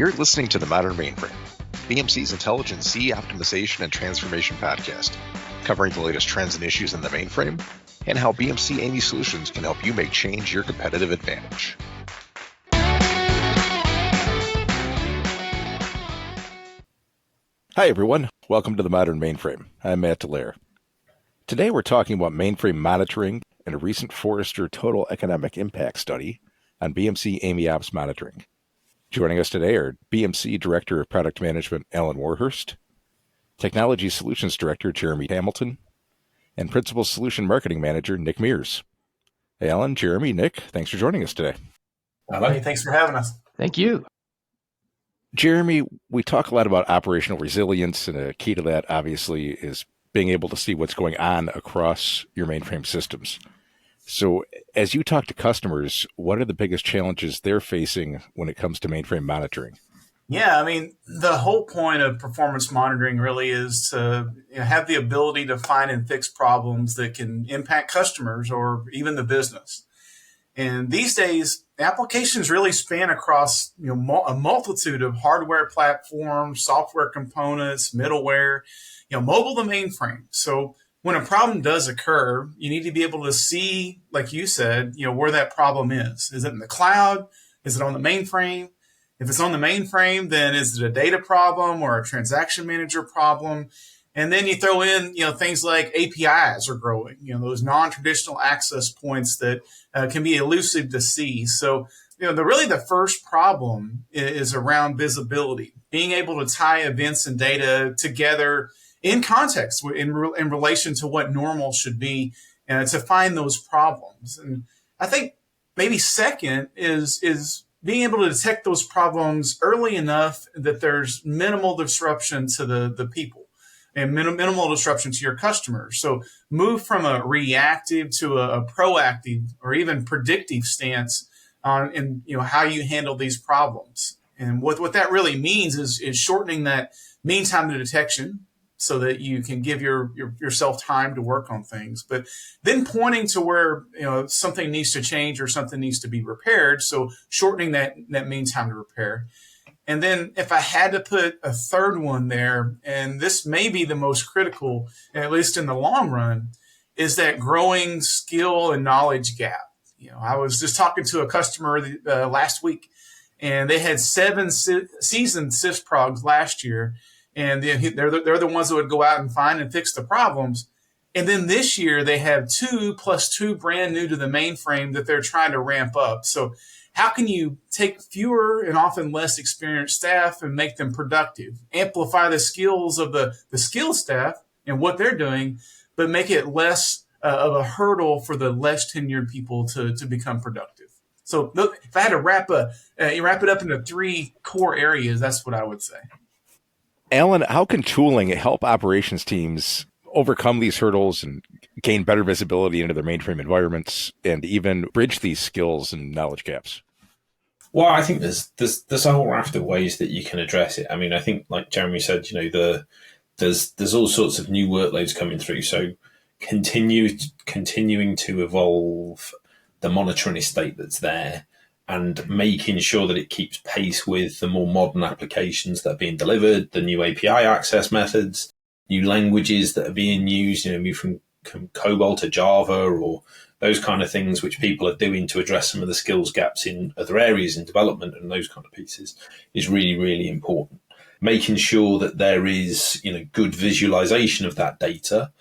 You're listening to The Modern Mainframe, BMC's Intelligent C Optimization and Transformation podcast, covering the latest trends and issues in the mainframe and how BMC AMI solutions can help you make change your competitive advantage. Hi, everyone. Welcome to The Modern Mainframe. I'm Matt Dallaire. Today, we're talking about mainframe monitoring and a recent Forrester Total Economic Impact study on BMC AMI Ops Monitoring. Joining us today are BMC Director of Product Management, Alan Warhurst, Technology Solutions Director, Jeremy Hamilton, and Principal Solution Marketing Manager, Nick Mears. Hey, Alan, Jeremy, Nick, thanks for joining us today. Hey, thanks for having us. Thank you. Jeremy, we talk a lot about operational resilience, and a key to that, obviously, is being able to see what's going on across your mainframe systems. So as you talk to customers, what are the biggest challenges they're facing when it comes to mainframe monitoring? Yeah, I mean, the whole point of performance monitoring really is to have the ability to find and fix problems that can impact customers or even the business. And these days, applications really span across a multitude of hardware platforms, software components, middleware, mobile to mainframe. So when a problem does occur, you need to be able to see, like you said, where that problem is. Is it in the cloud? Is it on the mainframe? If it's on the mainframe, then is it a data problem or a transaction manager problem? And then you throw in, things like APIs are growing, those non-traditional access points that can be elusive to see. So, the first problem is around visibility, being able to tie events and data together in context, in relation to what normal should be, to find those problems. And I think maybe second is being able to detect those problems early enough that there's minimal disruption to the people and minimal disruption to your customers. So move from a reactive to a proactive or even predictive stance on how you handle these problems. And what that really means is shortening that mean time to detection, so that you can give yourself time to work on things, but then pointing to where something needs to change or something needs to be repaired. So shortening that mean time to repair. And then if I had to put a third one there, and this may be the most critical, at least in the long run, is that growing skill and knowledge gap. I was just talking to a customer last week, and they had 7 seasoned sysprogs last year. And they're the ones that would go out and find and fix the problems. And then this year they have 2 plus 2 brand new to the mainframe that they're trying to ramp up. So how can you take fewer and often less experienced staff and make them productive, amplify the skills of the skilled staff and what they're doing, but make it less of a hurdle for the less tenured people to become productive? So if I had to wrap it up into 3 core areas, that's what I would say. Alan, how can tooling help operations teams overcome these hurdles and gain better visibility into their mainframe environments and even bridge these skills and knowledge gaps? Well, I think there's a whole raft of ways that you can address it. I mean, I think, like Jeremy said, there's all sorts of new workloads coming through. So continuing to evolve the monitoring estate that's there, and making sure that it keeps pace with the more modern applications that are being delivered, the new API access methods, new languages that are being used, move from COBOL to Java, or those kind of things which people are doing to address some of the skills gaps in other areas in development and those kind of pieces is really, really important. Making sure that there is, good visualization of that data,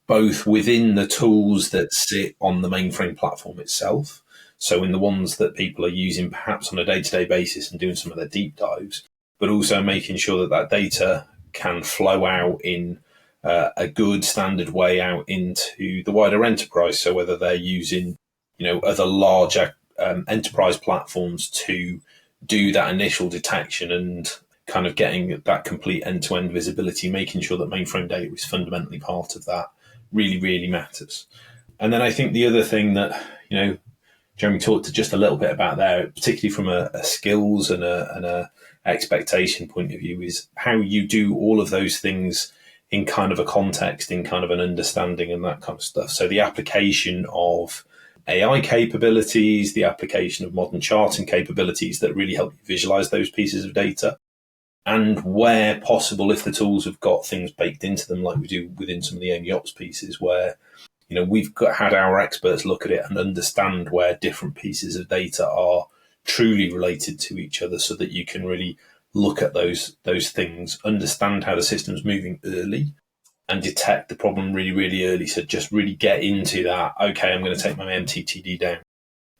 both within the tools that sit on the mainframe platform itself. So in the ones that people are using perhaps on a day-to-day basis and doing some of their deep dives, but also making sure that data can flow out in a good standard way out into the wider enterprise. So whether they're using, other larger enterprise platforms to do that initial detection and kind of getting that complete end-to-end visibility, making sure that mainframe data is fundamentally part of that really, really matters. And then I think the other thing that, Jeremy talked just a little bit about there, particularly from a skills and a expectation point of view, is how you do all of those things in kind of a context, in kind of an understanding and that kind of stuff. So the application of AI capabilities, the application of modern charting capabilities that really help you visualize those pieces of data. And where possible, if the tools have got things baked into them, like we do within some of the AMI Ops pieces, where we've had our experts look at it and understand where different pieces of data are truly related to each other, so that you can really look at those things, understand how the system's moving early, and detect the problem really, really early. So just really get into that. Okay, I'm going to take my MTTD down.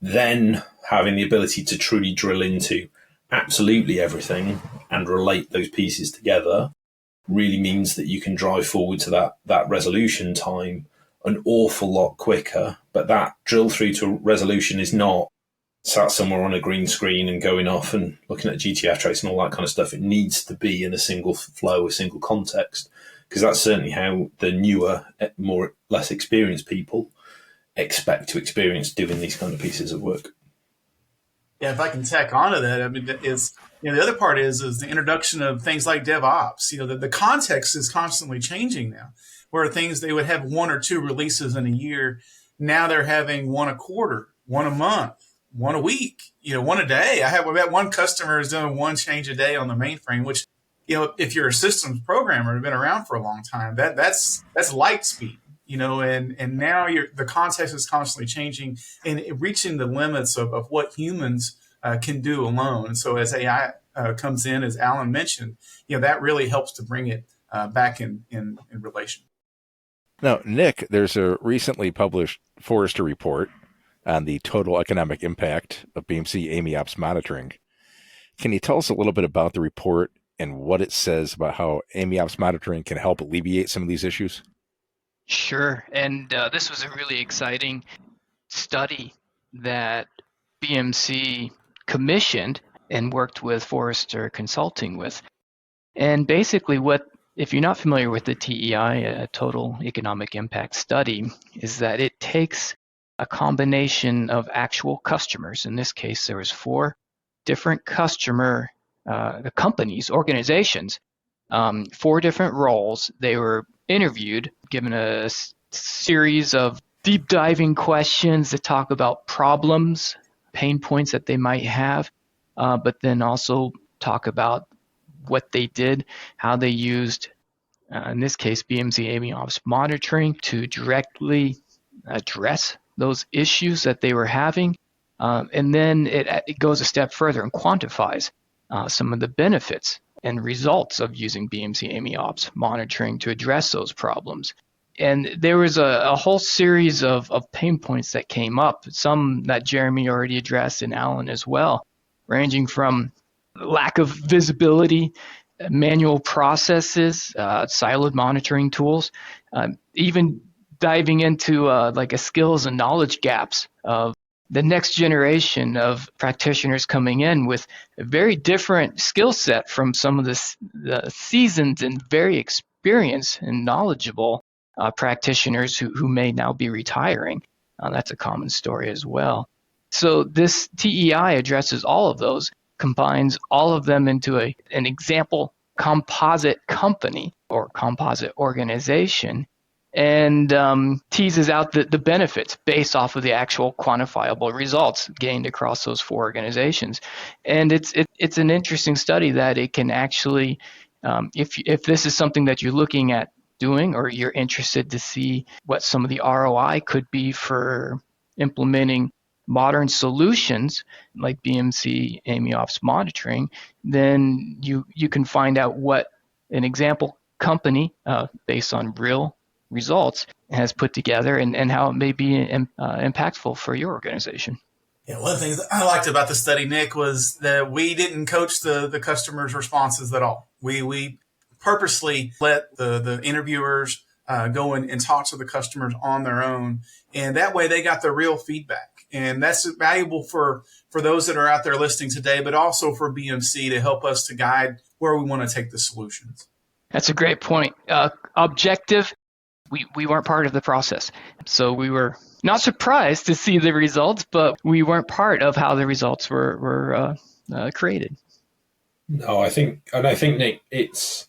Then having the ability to truly drill into absolutely everything and relate those pieces together really means that you can drive forward to that resolution time an awful lot quicker. But that drill through to resolution is not sat somewhere on a green screen and going off and looking at GTF trace and all that kind of stuff. It needs to be in a single flow, a single context, because that's certainly how the newer, less experienced people expect to experience doing these kind of pieces of work. Yeah, if I can tack onto that, I mean, the other part is the introduction of things like DevOps. The context is constantly changing now, where things they would have 1 or 2 releases in a year. Now they're having 1 a quarter, 1 a month, 1 a week, 1 a day. I've got one customer is doing 1 change a day on the mainframe, which, if you're a systems programmer and been around for a long time, that's light speed. And now the context is constantly changing and reaching the limits of what humans can do alone. And so as AI comes in, as Alan mentioned, that really helps to bring it back in relation. Now, Nick, there's a recently published Forrester report on the total economic impact of BMC AMI Ops Monitoring. Can you tell us a little bit about the report and what it says about how AMI Ops Monitoring can help alleviate some of these issues? Sure. And this was a really exciting study that BMC commissioned and worked with Forrester Consulting with. And basically if you're not familiar with the TEI, a Total Economic Impact study, is that it takes a combination of actual customers. In this case, there was 4 different customer companies, organizations, 4 different roles. They were interviewed, given a series of deep diving questions that talk about problems, pain points that they might have, but then also talk about what they did, how they used, in this case, BMC AMI Ops Monitoring to directly address those issues that they were having. And then it goes a step further and quantifies some of the benefits and results of using BMC AMI Ops Monitoring to address those problems. And there was a whole series of pain points that came up, some that Jeremy already addressed and Alan as well, ranging from lack of visibility, manual processes, siloed monitoring tools, even diving into like a skills and knowledge gaps of the next generation of practitioners coming in with a very different skill set from some of the seasoned and very experienced and knowledgeable practitioners who may now be retiring. That's a common story as well. So this TEI addresses all of those, combines all of them into an example composite company or composite organization, and teases out the benefits based off of the actual quantifiable results gained across those 4 organizations. And it's an interesting study that it can actually, if this is something that you're looking at doing, or you're interested to see what some of the ROI could be for implementing modern solutions like BMC AMI Ops Monitoring, then you can find out what an example company based on real results has put together and how it may be impactful for your organization. Yeah, one of the things that I liked about the study, Nick, was that we didn't coach the customers' responses at all. We purposely let the interviewers go and talk to the customers on their own, and that way they got the real feedback. And that's valuable for those that are out there listening today, but also for BMC to help us to guide where we want to take the solutions. That's a great point. Objective. We weren't part of the process. So we were not surprised to see the results, but we weren't part of how the results were created. No, I think Nick, it's,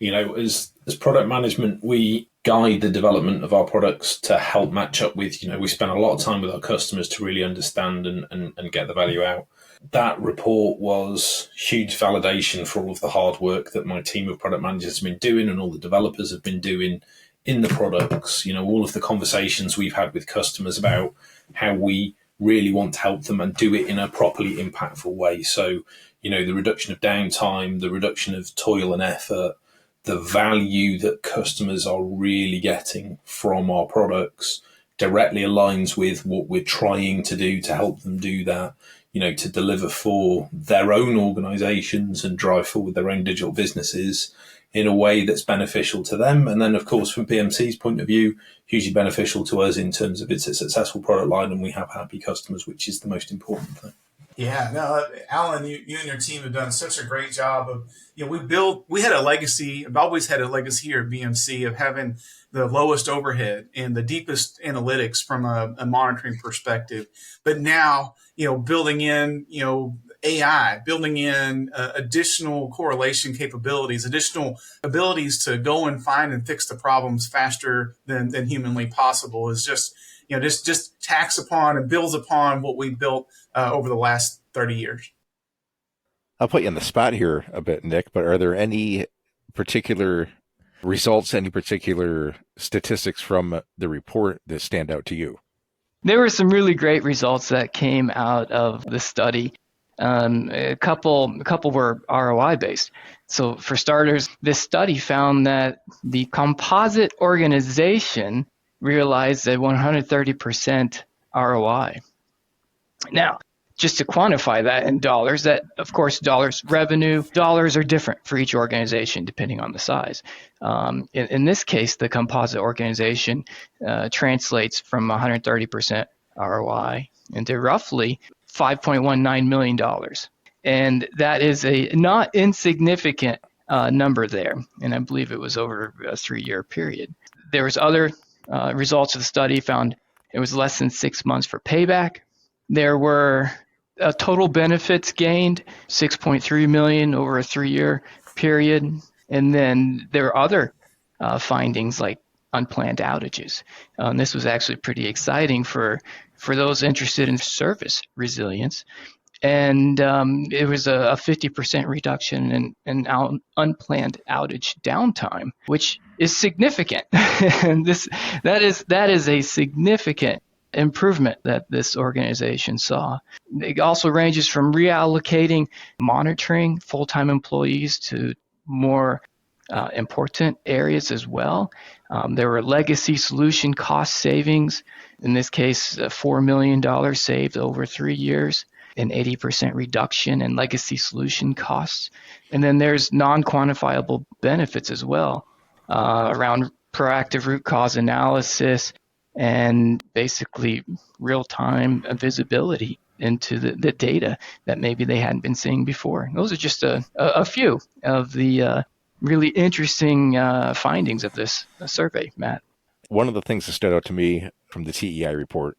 as product management, we guide the development of our products to help match up with, we spend a lot of time with our customers to really understand and get the value out. That report was huge validation for all of the hard work that my team of product managers have been doing and all the developers have been doing in the products. All of the conversations we've had with customers about how we really want to help them and do it in a properly impactful way. So, the reduction of downtime, the reduction of toil and effort, the value that customers are really getting from our products directly aligns with what we're trying to do to help them do that, to deliver for their own organizations and drive forward their own digital businesses in a way that's beneficial to them. And then, of course, from BMC's point of view, hugely beneficial to us in terms of it's a successful product line and we have happy customers, which is the most important thing. Yeah, no, Alan, you and your team have done such a great job of, we had a legacy, I've always had a legacy here at BMC of having the lowest overhead and the deepest analytics from a monitoring perspective. But now, building in, AI, building in additional correlation capabilities, additional abilities to go and find and fix the problems faster than humanly possible is just tacks upon and builds upon what we built over the last 30 years. I'll put you on the spot here a bit, Nick, but are there any particular results, any particular statistics from the report that stand out to you? There were some really great results that came out of the study. A couple were ROI based. So for starters, this study found that the composite organization realized a 130% ROI. Now, just to quantify that in dollars, that of course revenue dollars are different for each organization depending on the size. In this case, the composite organization translates from 130% ROI into roughly $5.19 million. And that is a not insignificant number there. And I believe it was over a 3-year period. There was other results of the study found it was less than 6 months for payback. There were total benefits gained, $6.3 million over a 3-year period. And then there are other findings like unplanned outages. This was actually pretty exciting for those interested in service resilience. And it was a 50% reduction in unplanned outage downtime, which is significant. And that is a significant improvement that this organization saw. It also ranges from reallocating monitoring full-time employees to more important areas as well. There were legacy solution cost savings. In this case, $4 million saved over 3 years, an 80% reduction in legacy solution costs. And then there's non-quantifiable benefits as well around proactive root cause analysis and basically real-time visibility into the data that maybe they hadn't been seeing before. Those are just a few of the really interesting findings of this survey, Matt. One of the things that stood out to me from the TEI report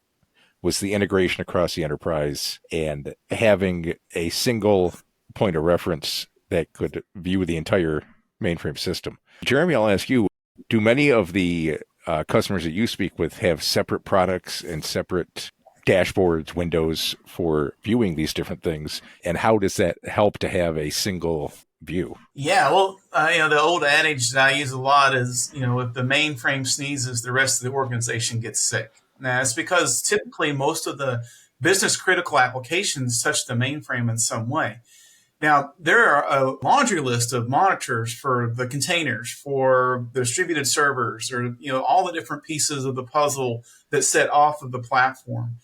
was the integration across the enterprise and having a single point of reference that could view the entire mainframe system. Jeremy, I'll ask you, do many of the customers that you speak with have separate products and separate dashboards, windows for viewing these different things? And how does that help to have a single view? Yeah, well, the old adage that I use a lot is, if the mainframe sneezes, the rest of the organization gets sick. Now, it's because typically most of the business critical applications touch the mainframe in some way. Now, there are a laundry list of monitors for the containers, for the distributed servers, or all the different pieces of the puzzle that set off of the platform.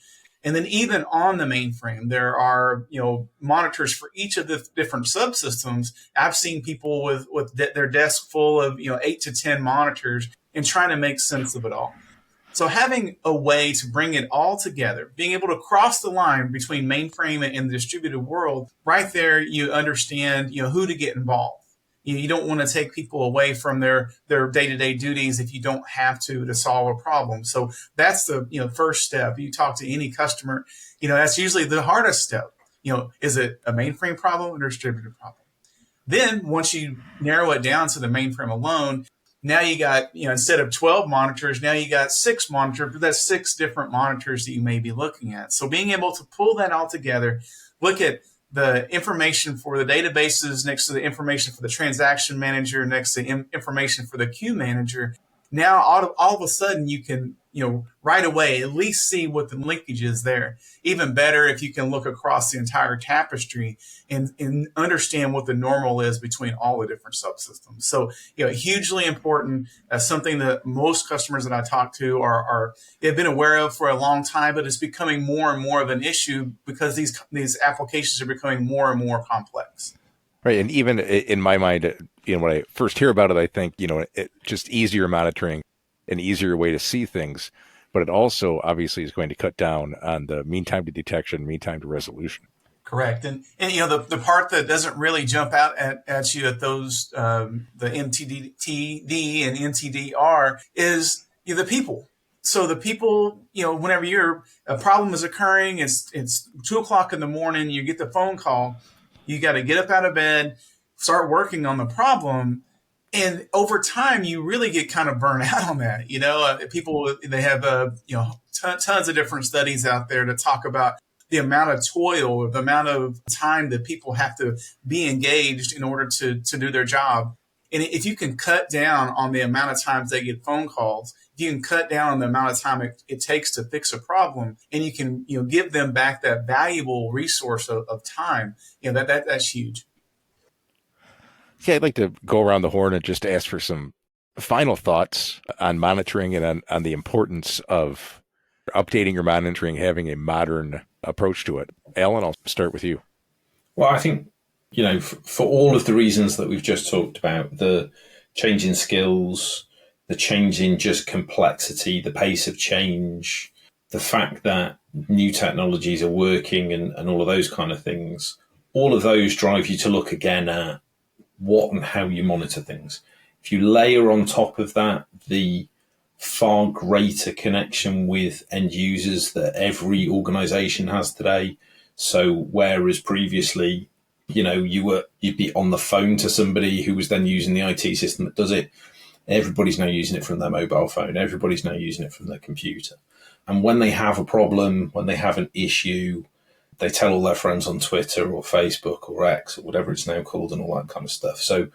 And then even on the mainframe, there are monitors for each of the different subsystems. I've seen people with their desk full of 8 to 10 monitors and trying to make sense of it all. So having a way to bring it all together, being able to cross the line between mainframe and the distributed world, right there you understand who to get involved. You don't want to take people away from their day-to-day duties if you don't have to solve a problem. So that's the first step. You talk to any customer, that's usually the hardest step. Is it a mainframe problem or a distributed problem? Then once you narrow it down to the mainframe alone, Now you got, instead of 12 monitors, now you got 6 monitors, but that's 6 different monitors that you may be looking at. So being able to pull that all together, look at the information for the databases next to the information for the transaction manager, next to information for the queue manager. Now, all of a sudden, you can, right away, at least see what the linkage is there. Even better if you can look across the entire tapestry and understand what the normal is between all the different subsystems. So, hugely important. Something that most customers that I talk to have been aware of for a long time, but it's becoming more and more of an issue because these applications are becoming more and more complex. Right. And even in my mind, when I first hear about it, I think, just easier monitoring, an easier way to see things. But it also obviously is going to cut down on the mean time to detection, mean time to resolution. Correct. And the part that doesn't really jump out at you at those, the MTD and NTDR is the people. So the people, whenever a problem is occurring, it's 2:00 in the morning, you get the phone call. You got to get up out of bed, start working on the problem. And over time, you really get kind of burned out on that. People, they have, tons of different studies out there to talk about the amount of toil or the amount of time that people have to be engaged in order to do their job. And if you can cut down on the amount of times they get phone calls, if you can cut down on the amount of time it takes to fix a problem, and you can give them back that valuable resource of time, that's huge. Okay, I'd like to go around the horn and just ask for some final thoughts on monitoring and on the importance of updating your monitoring, having a modern approach to it. Alan, I'll start with you. Well, I think, for all of the reasons that we've just talked about, the change in skills, the change in just complexity, the pace of change, the fact that new technologies are working and all of those kind of things, all of those drive you to look again at what and how you monitor things. If you layer on top of that the far greater connection with end users that every organization has today, so whereas previously, you'd be on the phone to somebody who was then using the IT system that does it, everybody's now using it from their mobile phone, everybody's now using it from their computer. And when they have a problem, when they have an issue, they tell all their friends on Twitter or Facebook or X or whatever it's now called and all that kind of stuff. So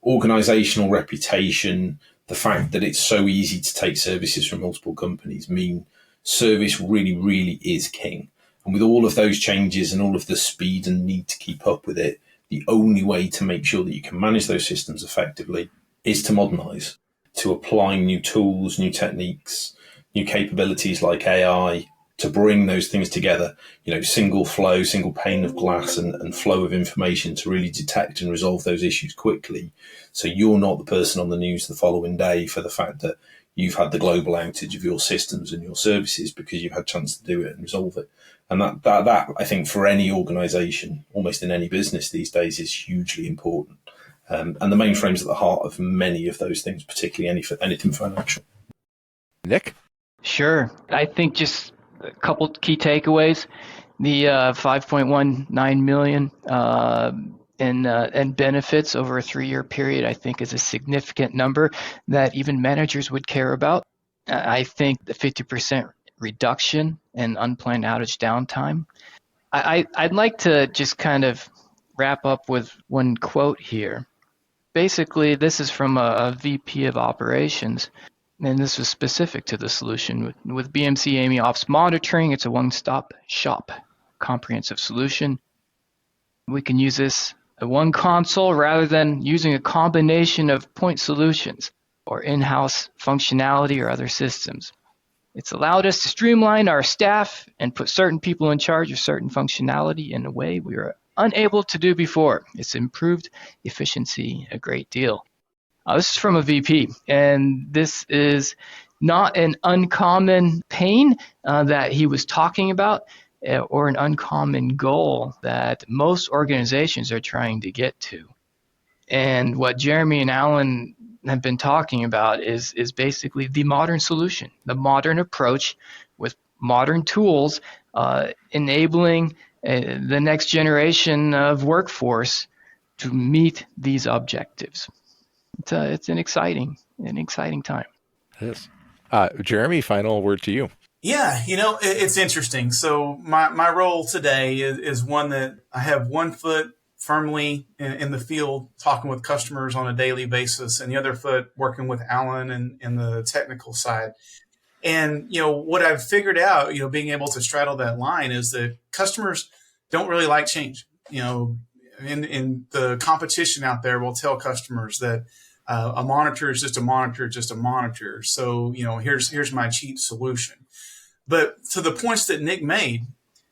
organizational reputation, the fact that it's so easy to take services from multiple companies mean service really, really is king. And with all of those changes and all of the speed and need to keep up with it, the only way to make sure that you can manage those systems effectively is to modernize, to apply new tools, new techniques, new capabilities like AI, to bring those things together, single flow, single pane of glass and flow of information to really detect and resolve those issues quickly. So you're not the person on the news the following day for the fact that you've had the global outage of your systems and your services because you've had a chance to do it and resolve it. And that I think for any organization, almost in any business these days, is hugely important. And the mainframe's at the heart of many of those things, particularly anything financial. Nick? Sure. I think just a couple key takeaways. The 5.19 million in benefits over a 3-year period, I think, is a significant number that even managers would care about. I think the 50% reduction in unplanned outage downtime. I'd like to just kind of wrap up with one quote here. Basically, this is from a VP of operations, and this was specific to the solution. With BMC AMI Ops Monitoring, it's a one-stop shop, comprehensive solution. We can use this at one console rather than using a combination of point solutions or in-house functionality or other systems. It's allowed us to streamline our staff and put certain people in charge of certain functionality in a way we were unable to do before. It's improved efficiency a great deal. This is from a VP, and this is not an uncommon pain that he was talking about or an uncommon goal that most organizations are trying to get to. And what Jeremy and Alan have been talking about is basically the modern solution, the modern approach with modern tools enabling the next generation of workforce to meet these objectives. It's an exciting an exciting time. Yes. Jeremy, final word to you. Yeah, it's interesting. So my role today is one that I have one foot firmly in the field talking with customers on a daily basis, and the other foot working with Alan and the technical side. And, what I've figured out, being able to straddle that line is that customers don't really like change. In the competition out there, we'll tell customers that a monitor is just a monitor, just a monitor. So, here's my cheap solution. But to the points that Nick made,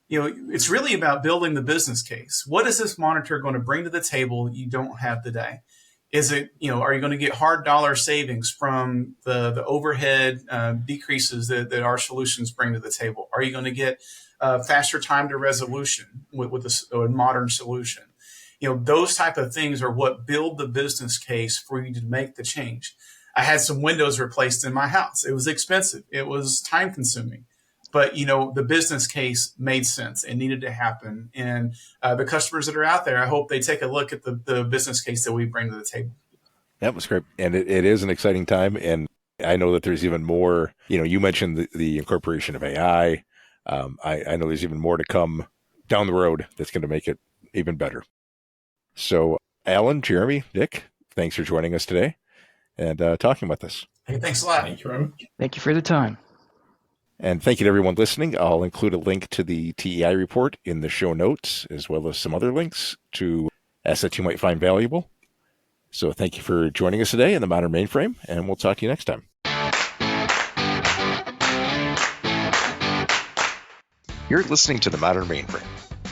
it's really about building the business case. What is this monitor going to bring to the table you don't have today? Is it, are you going to get hard dollar savings from the overhead decreases that our solutions bring to the table? Are you going to get faster time to resolution with a modern solution? Those type of things are what build the business case for you to make the change. I had some windows replaced in my house. It was expensive. It was time consuming. But, the business case made sense. It needed to happen. And the customers that are out there, I hope they take a look at the business case that we bring to the table. That was great. And it is an exciting time. And I know that there's even more, you mentioned the incorporation of AI. I know there's even more to come down the road that's going to make it even better. So Alan, Jeremy, Nick, thanks for joining us today and talking with us. Hey, thanks a lot. Thank you very much. Thank you for the time. And thank you to everyone listening. I'll include a link to the TEI report in the show notes, as well as some other links to assets you might find valuable. So thank you for joining us today in the Modern Mainframe, and we'll talk to you next time. You're listening to the Modern Mainframe,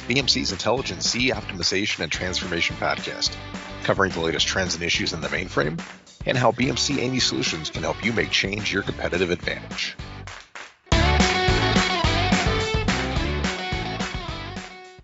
BMC's Intelligent C Optimization and Transformation podcast, covering the latest trends and issues in the mainframe and how BMC AMI solutions can help you make change your competitive advantage.